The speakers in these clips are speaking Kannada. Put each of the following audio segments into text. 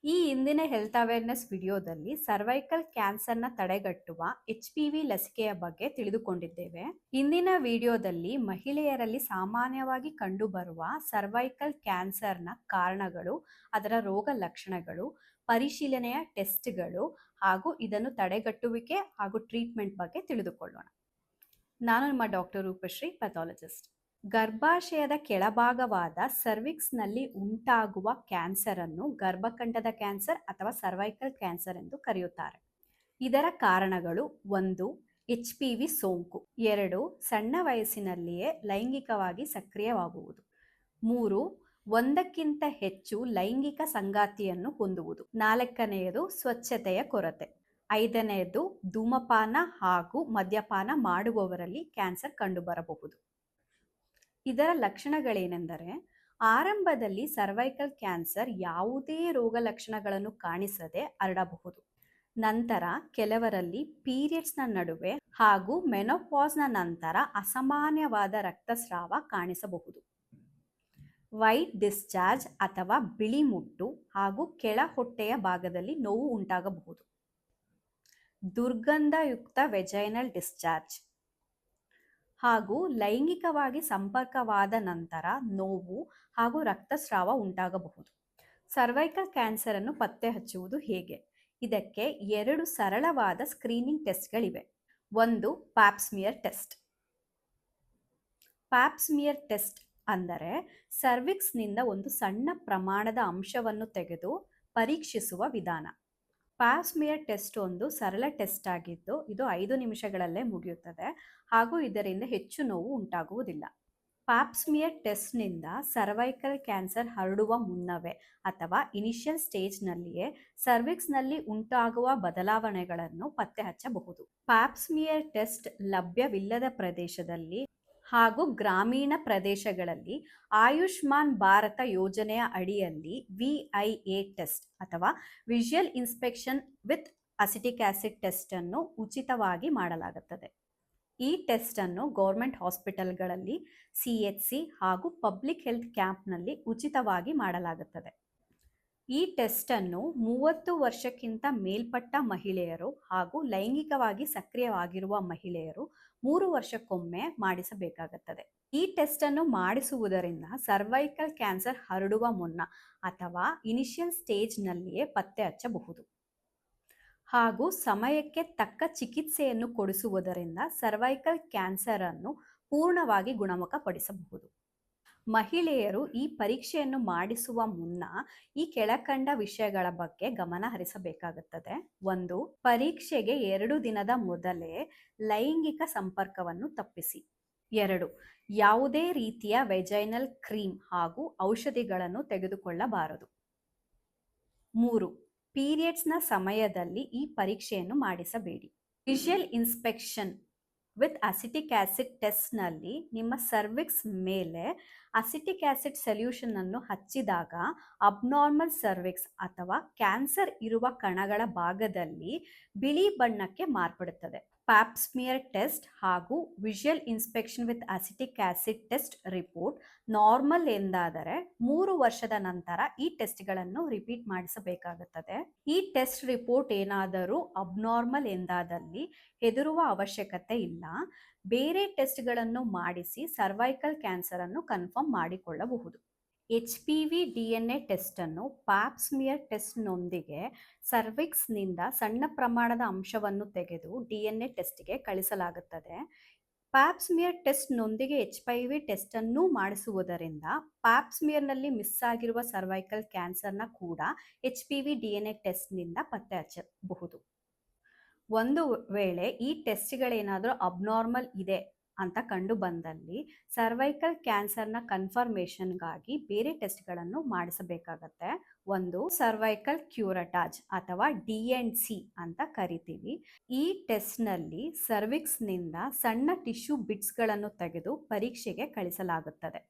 ಈ ಇಂದಿನ ಹೆಲ್ತ್ ಅವೇರ್ನೆಸ್ ವಿಡಿಯೋದಲ್ಲಿ ಸರ್ವೈಕಲ್ ಕ್ಯಾನ್ಸರ್ನ ತಡೆಗಟ್ಟುವ HPV ಲಸಿಕೆಯ ಬಗ್ಗೆ ತಿಳಿದುಕೊಂಡಿದ್ದೇವೆ. ಇಂದಿನ ವಿಡಿಯೋದಲ್ಲಿ ಮಹಿಳೆಯರಲ್ಲಿ ಸಾಮಾನ್ಯವಾಗಿ ಕಂಡುಬರುವ ಸರ್ವೈಕಲ್ ಕ್ಯಾನ್ಸರ್ನ ಕಾರಣಗಳು, ಅದರ ರೋಗ ಲಕ್ಷಣಗಳು, ಪರಿಶೀಲನೆಯ ಟೆಸ್ಟ್ಗಳು ಹಾಗೂ ಇದನ್ನು ತಡೆಗಟ್ಟುವಿಕೆ ಹಾಗೂ ಟ್ರೀಟ್ಮೆಂಟ್ ಬಗ್ಗೆ ತಿಳಿದುಕೊಳ್ಳೋಣ. ನಾನು ನಿಮ್ಮ ಡಾಕ್ಟರ್ ರೂಪಶ್ರೀ, ಪಥಾಲಜಿಸ್ಟ್. ಗರ್ಭಾಶಯದ ಕೆಳಭಾಗವಾದ ಸರ್ವಿಕ್ಸ್ನಲ್ಲಿ ಉಂಟಾಗುವ ಕ್ಯಾನ್ಸರ್ ಅನ್ನು ಗರ್ಭಕಂಠದ ಕ್ಯಾನ್ಸರ್ ಅಥವಾ ಸರ್ವೈಕಲ್ ಕ್ಯಾನ್ಸರ್ ಎಂದು ಕರೆಯುತ್ತಾರೆ. ಇದರ ಕಾರಣಗಳು: 1. HPV ಸೋಂಕು. 2. ಸಣ್ಣ ವಯಸ್ಸಿನಲ್ಲಿಯೇ ಲೈಂಗಿಕವಾಗಿ ಸಕ್ರಿಯವಾಗುವುದು. 3. ಒಂದಕ್ಕಿಂತ ಹೆಚ್ಚು ಲೈಂಗಿಕ ಸಂಗಾತಿಯನ್ನು ಹೊಂದುವುದು. 4ನೇದು ಸ್ವಚ್ಛತೆಯ ಕೊರತೆ. 5ನೇದು ಧೂಮಪಾನ ಹಾಗೂ ಮದ್ಯಪಾನ ಮಾಡುವವರಲ್ಲಿ ಕ್ಯಾನ್ಸರ್ ಕಂಡುಬರಬಹುದು. ಇದರ ಲಕ್ಷಣಗಳೇನೆಂದರೆ, ಆರಂಭದಲ್ಲಿ ಸರ್ವೈಕಲ್ ಕ್ಯಾನ್ಸರ್ ಯಾವುದೇ ರೋಗ ಲಕ್ಷಣಗಳನ್ನು ಕಾಣಿಸದೆ ಹರಡಬಹುದು. ನಂತರ ಕೆಲವರಲ್ಲಿ ಪೀರಿಯಡ್ಸ್ನ ನಡುವೆ ಹಾಗೂ ಮೆನೋಪಾಸ್ನ ನಂತರ ಅಸಾಮಾನ್ಯವಾದ ರಕ್ತಸ್ರಾವ ಕಾಣಿಸಬಹುದು. ವೈಟ್ ಡಿಸ್ಚಾರ್ಜ್ ಅಥವಾ ಬಿಳಿ ಮುಟ್ಟು ಹಾಗೂ ಕೆಳ ಹೊಟ್ಟೆಯ ಭಾಗದಲ್ಲಿ ನೋವು ಉಂಟಾಗಬಹುದು. ದುರ್ಗಂಧಯುಕ್ತ ವೆಜೈನಲ್ ಡಿಸ್ಚಾರ್ಜ್ ಹಾಗೂ ಲೈಂಗಿಕವಾಗಿ ಸಂಪರ್ಕವಾದ ನಂತರ ನೋವು ಹಾಗೂ ರಕ್ತಸ್ರಾವ ಉಂಟಾಗಬಹುದು. ಸರ್ವೈಕಲ್ ಕ್ಯಾನ್ಸರ್ ಅನ್ನು ಪತ್ತೆ ಹಚ್ಚುವುದು ಹೇಗೆ? ಇದಕ್ಕೆ 2 ಸರಳವಾದ ಸ್ಕ್ರೀನಿಂಗ್ ಟೆಸ್ಟ್ಗಳಿವೆ. 1. Pap smear test. ಪ್ಯಾಪ್ಸ್ಮಿಯರ್ ಟೆಸ್ಟ್ ಅಂದರೆ ಸರ್ವಿಕ್ಸ್ನಿಂದ ಒಂದು ಸಣ್ಣ ಪ್ರಮಾಣದ ಅಂಶವನ್ನು ತೆಗೆದು ಪರೀಕ್ಷಿಸುವ ವಿಧಾನ. ಪ್ಯಾಪ್ಸ್ಮಿಯರ್ ಟೆಸ್ಟ್ ಒಂದು ಸರಳ ಟೆಸ್ಟ್ ಆಗಿದ್ದು, ಇದು 5 ನಿಮಿಷಗಳಲ್ಲೇ ಮುಗಿಯುತ್ತದೆ ಹಾಗೂ ಇದರಿಂದ ಹೆಚ್ಚು ನೋವು ಉಂಟಾಗುವುದಿಲ್ಲ. ಪ್ಯಾಪ್ಸ್ಮಿಯರ್ ಟೆಸ್ಟ್ನಿಂದ ಸರ್ವೈಕಲ್ ಕ್ಯಾನ್ಸರ್ ಹರಡುವ ಮುನ್ನವೇ ಅಥವಾ ಇನಿಷಿಯಲ್ ಸ್ಟೇಜ್ನಲ್ಲಿಯೇ ಸರ್ವಿಕ್ಸ್ನಲ್ಲಿ ಉಂಟಾಗುವ ಬದಲಾವಣೆಗಳನ್ನು ಪತ್ತೆ ಹಚ್ಚಬಹುದು. ಪ್ಯಾಪ್ಸ್ಮಿಯರ್ ಟೆಸ್ಟ್ ಲಭ್ಯವಿಲ್ಲದ ಪ್ರದೇಶದಲ್ಲಿ ಹಾಗೂ ಗ್ರಾಮೀಣ ಪ್ರದೇಶಗಳಲ್ಲಿ ಆಯುಷ್ಮಾನ್ ಭಾರತ ಯೋಜನೆಯ ಅಡಿಯಲ್ಲಿ VIA ಟೆಸ್ಟ್ ಅಥವಾ visual inspection with acetic acid test ಅನ್ನು ಉಚಿತವಾಗಿ ಮಾಡಲಾಗುತ್ತದೆ. ಈ ಟೆಸ್ಟ್ ಅನ್ನು ಗೌರ್ಮೆಂಟ್ ಹಾಸ್ಪಿಟಲ್ಗಳಲ್ಲಿ, CHC ಹಾಗೂ ಪಬ್ಲಿಕ್ ಹೆಲ್ತ್ ಕ್ಯಾಂಪ್ನಲ್ಲಿ ಉಚಿತವಾಗಿ ಮಾಡಲಾಗುತ್ತದೆ. ಈ ಟೆಸ್ಟ್ ಅನ್ನು 30 ವರ್ಷಕ್ಕಿಂತ ಮೇಲ್ಪಟ್ಟ ಮಹಿಳೆಯರು ಹಾಗೂ ಲೈಂಗಿಕವಾಗಿ ಸಕ್ರಿಯವಾಗಿರುವ ಮಹಿಳೆಯರು 3 ವರ್ಷಕ್ಕೊಮ್ಮೆ ಮಾಡಿಸಬೇಕಾಗುತ್ತದೆ. ಈ ಟೆಸ್ಟ್ ಅನ್ನು ಮಾಡಿಸುವುದರಿಂದ ಸರ್ವೈಕಲ್ ಕ್ಯಾನ್ಸರ್ ಹರಡುವ ಮುನ್ನ ಅಥವಾ ಇನಿಷಿಯಲ್ ಸ್ಟೇಜ್ನಲ್ಲಿಯೇ ಪತ್ತೆ ಹಚ್ಚಬಹುದು ಹಾಗೂ ಸಮಯಕ್ಕೆ ತಕ್ಕ ಚಿಕಿತ್ಸೆಯನ್ನು ಕೊಡಿಸುವುದರಿಂದ ಸರ್ವೈಕಲ್ ಕ್ಯಾನ್ಸರ್ ಅನ್ನು ಪೂರ್ಣವಾಗಿ ಗುಣಮುಖಪಡಿಸಬಹುದು. ಮಹಿಳೆಯರು ಈ ಪರೀಕ್ಷೆಯನ್ನು ಮಾಡಿಸುವ ಮುನ್ನ ಈ ಕೆಳಕಂಡ ವಿಷಯಗಳ ಬಗ್ಗೆ ಗಮನ ಹರಿಸಬೇಕಾಗುತ್ತದೆ. 1. ಪರೀಕ್ಷೆಗೆ 2 ದಿನದ ಮೊದಲೇ ಲೈಂಗಿಕ ಸಂಪರ್ಕವನ್ನು ತಪ್ಪಿಸಿ. 2. ಯಾವುದೇ ರೀತಿಯ ವೆಜೈನಲ್ ಕ್ರೀಮ್ ಹಾಗೂ ಔಷಧಿಗಳನ್ನು ತೆಗೆದುಕೊಳ್ಳಬಾರದು. 3. ಪೀರಿಯಡ್ಸ್ನ ಸಮಯದಲ್ಲಿ ಈ ಪರೀಕ್ಷೆಯನ್ನು ಮಾಡಿಸಬೇಡಿ. Visual inspection with acetic acid ಟೆಸ್ಟ್ನಲ್ಲಿ ನಿಮ್ಮ ಸರ್ವಿಕ್ಸ್ ಮೇಲೆ ಅಸಿಟಿಕ್ ಆಸಿಡ್ ಸೊಲ್ಯೂಷನ್ ಅನ್ನು ಹಚ್ಚಿದಾಗ ಅಬ್ನಾರ್ಮಲ್ ಸರ್ವಿಕ್ಸ್ ಅಥವಾ ಕ್ಯಾನ್ಸರ್ ಇರುವ ಕಣಗಳ ಭಾಗದಲ್ಲಿ ಬಿಳಿ ಬಣ್ಣಕ್ಕೆ ಮಾರ್ಪಡುತ್ತದೆ. ಪ್ಯಾಪ್ಸ್ಮಿಯರ್ ಟೆಸ್ಟ್ ಹಾಗೂ visual inspection with acetic acid test report normal ಎಂದಾದರೆ 3 ವರ್ಷದ ನಂತರ ಈ ಟೆಸ್ಟ್ಗಳನ್ನು ರಿಪೀಟ್ ಮಾಡಿಸಬೇಕಾಗುತ್ತದೆ. ಈ ಟೆಸ್ಟ್ ರಿಪೋರ್ಟ್ ಏನಾದರೂ ಅಬ್ನಾರ್ಮಲ್ ಎಂದಾದಲ್ಲಿ ಹೆದರುವ ಅವಶ್ಯಕತೆ ಇಲ್ಲ. ಬೇರೆ ಟೆಸ್ಟ್ಗಳನ್ನು ಮಾಡಿಸಿ ಸರ್ವೈಕಲ್ ಕ್ಯಾನ್ಸರ್ ಅನ್ನು ಕನ್ಫರ್ಮ್ ಮಾಡಿಕೊಳ್ಳಬಹುದು. HPV DNA ಟೆಸ್ಟ್ ಅನ್ನು ಪ್ಯಾಪ್ಸ್ಮಿಯರ್ ಟೆಸ್ಟ್ನೊಂದಿಗೆ ಸರ್ವಿಕ್ಸ್ನಿಂದ ಸಣ್ಣ ಪ್ರಮಾಣದ ಅಂಶವನ್ನು ತೆಗೆದು DNA ಟೆಸ್ಟ್ಗೆ ಕಳಿಸಲಾಗುತ್ತದೆ. ಪ್ಯಾಪ್ಸ್ಮಿಯರ್ ಟೆಸ್ಟ್ನೊಂದಿಗೆ HPV ಟೆಸ್ಟ್ ಅನ್ನು ಮಾಡಿಸುವುದರಿಂದ ಪ್ಯಾಪ್ಸ್ಮಿಯರ್ನಲ್ಲಿ ಮಿಸ್ ಆಗಿರುವ ಸರ್ವೈಕಲ್ ಕ್ಯಾನ್ಸರ್ನ ಕೂಡ HPV DNA ಟೆಸ್ಟ್ನಿಂದ ಪತ್ತೆ ಹಚ್ಚಬಹುದು. ಒಂದು ವೇಳೆ ಈ ಟೆಸ್ಟ್ಗಳೇನಾದರೂ ಅಬ್ನಾರ್ಮಲ್ ಇದೆ ಅಂತ ಕಂಡು ಬಂದಲ್ಲಿ ಸರ್ವೈಕಲ್ ಕ್ಯಾನ್ಸರ್ನ ಕನ್ಫರ್ಮೇಷನ್ಗಾಗಿ ಬೇರೆ ಟೆಸ್ಟ್ಗಳನ್ನು ಮಾಡಿಸಬೇಕಾಗತ್ತೆ. 1. ಸರ್ವೈಕಲ್ ಕ್ಯೂರಟಾಜ್ ಅಥವಾ DNC ಅಂತ ಕರಿತೀವಿ. ಈ ಟೆಸ್ಟ್ನಲ್ಲಿ ಸರ್ವಿಕ್ಸ್ನಿಂದ ಸಣ್ಣ ಟಿಶ್ಯೂ ಬಿಟ್ಸ್ಗಳನ್ನು ತೆಗೆದು ಪರೀಕ್ಷೆಗೆ ಕಳಿಸಲಾಗುತ್ತದೆ.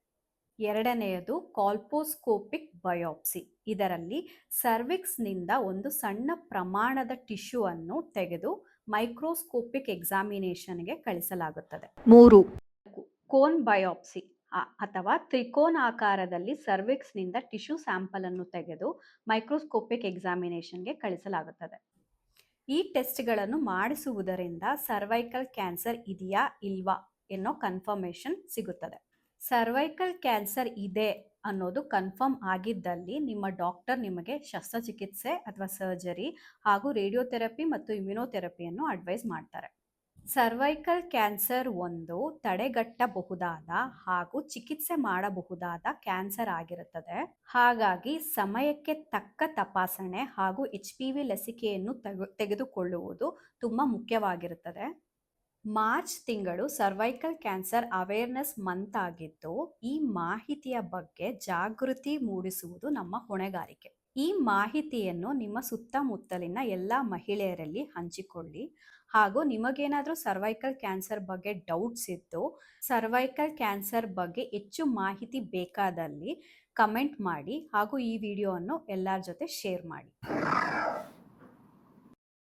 2ನೇದು ಕಾಲ್ಪೋಸ್ಕೋಪಿಕ್ ಬಯೋಪ್ಸಿ. ಇದರಲ್ಲಿ ಸರ್ವಿಕ್ಸ್ನಿಂದ ಒಂದು ಸಣ್ಣ ಪ್ರಮಾಣದ ಟಿಶ್ಯೂ ಅನ್ನು ತೆಗೆದು ಮೈಕ್ರೋಸ್ಕೋಪಿಕ್ ಎಕ್ಸಾಮಿನೇಷನ್ಗೆ ಕಳಿಸಲಾಗುತ್ತದೆ. 3. ಕೋನ್ ಬಯೋಪ್ಸಿ ಅಥವಾ ತ್ರಿಕೋನಾಕಾರದಲ್ಲಿ ಸರ್ವಿಕ್ಸ್ನಿಂದ ಟಿಶ್ಯೂ ಸ್ಯಾಂಪಲ್ ಅನ್ನು ತೆಗೆದು ಮೈಕ್ರೋಸ್ಕೋಪಿಕ್ ಎಕ್ಸಾಮಿನೇಷನ್ಗೆ ಕಳಿಸಲಾಗುತ್ತದೆ. ಈ ಟೆಸ್ಟ್ಗಳನ್ನು ಮಾಡಿಸುವುದರಿಂದ ಸರ್ವೈಕಲ್ ಕ್ಯಾನ್ಸರ್ ಇದೆಯಾ ಇಲ್ವಾ ಎನ್ನೋ ಕನ್ಫರ್ಮೇಷನ್ ಸಿಗುತ್ತದೆ. ಸರ್ವೈಕಲ್ ಕ್ಯಾನ್ಸರ್ ಇದೆ ಅನ್ನೋದು ಕನ್ಫರ್ಮ್ ಆಗಿದ್ದಲ್ಲಿ ನಿಮ್ಮ ಡಾಕ್ಟರ್ ನಿಮಗೆ ಶಸ್ತ್ರಚಿಕಿತ್ಸೆ ಅಥವಾ ಸರ್ಜರಿ ಹಾಗೂ ರೇಡಿಯೋಥೆರಪಿ ಮತ್ತು ಇಮ್ಯುನೋಥೆರಪಿಯನ್ನು ಅಡ್ವೈಸ್ ಮಾಡ್ತಾರೆ. ಸರ್ವೈಕಲ್ ಕ್ಯಾನ್ಸರ್ ಒಂದು ತಡೆಗಟ್ಟಬಹುದಾದ ಹಾಗೂ ಚಿಕಿತ್ಸೆ ಮಾಡಬಹುದಾದ ಕ್ಯಾನ್ಸರ್ ಆಗಿರುತ್ತದೆ. ಹಾಗಾಗಿ ಸಮಯಕ್ಕೆ ತಕ್ಕ ತಪಾಸಣೆ ಹಾಗೂ HPV ಲಸಿಕೆಯನ್ನು ತೆಗೆದುಕೊಳ್ಳುವುದು ತುಂಬ ಮುಖ್ಯವಾಗಿರುತ್ತದೆ. ಮಾರ್ಚ್ ತಿಂಗಳು ಸರ್ವೈಕಲ್ ಕ್ಯಾನ್ಸರ್ ಅವೇರ್ನೆಸ್ ಮಂತ್ ಆಗಿದ್ದು, ಈ ಮಾಹಿತಿಯ ಬಗ್ಗೆ ಜಾಗೃತಿ ಮೂಡಿಸುವುದು ನಮ್ಮ ಹೊಣೆಗಾರಿಕೆ. ಈ ಮಾಹಿತಿಯನ್ನು ನಿಮ್ಮ ಸುತ್ತಮುತ್ತಲಿನ ಎಲ್ಲ ಮಹಿಳೆಯರಲ್ಲಿ ಹಂಚಿಕೊಳ್ಳಿ ಹಾಗೂ ನಿಮಗೇನಾದರೂ ಸರ್ವೈಕಲ್ ಕ್ಯಾನ್ಸರ್ ಬಗ್ಗೆ ಡೌಟ್ಸ್ ಇದ್ದು ಸರ್ವೈಕಲ್ ಕ್ಯಾನ್ಸರ್ ಬಗ್ಗೆ ಹೆಚ್ಚು ಮಾಹಿತಿ ಬೇಕಾದಲ್ಲಿ ಕಮೆಂಟ್ ಮಾಡಿ ಹಾಗೂ ಈ ವಿಡಿಯೋವನ್ನು ಎಲ್ಲರ ಜೊತೆ ಶೇರ್ ಮಾಡಿ.